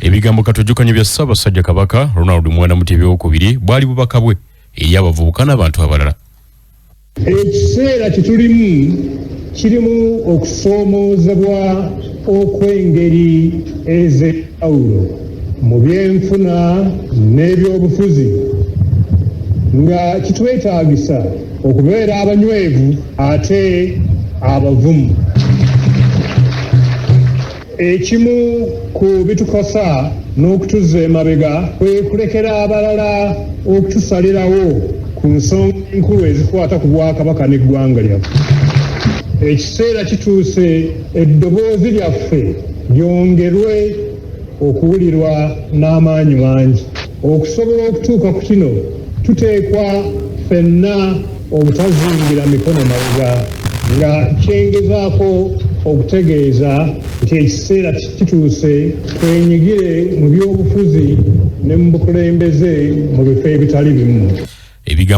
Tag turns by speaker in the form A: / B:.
A: Ebigambo katujjukanye bya Ssaabasajja Kabaka Ronald Muwenda Mutebi II bwali bubaka bwe eri abavubuka n'abantu abalala.
B: Ekiseera kitulimu kirimu okusoomoozebwa okw'engeri ez'enjawulo mu byenfuna n'ebyobufuzi nga kitwetaagisa okubeera abanywevu ate abavumu. Ekimu ku bitukosa n'okutuzza emabega kwe kulekera abalala okutusalirawo ku nsonga enkulu ezikwata ku Bwakabaka n'eggwanga lyaffe. Ekiseera kituuse eddoboozi lyaffe lyongerwe okuwulirwa n'amaanyi mangi. Okusobola okutuuka ku kino tuteekwa ffenna obutazingira mikono mabega nga kyengezaako okutegeeza nti ekiseera kituuse twenyigire mu byobufuzi ne mu bukulembeze mu bifo ebitali bimu.
A: Ebigambo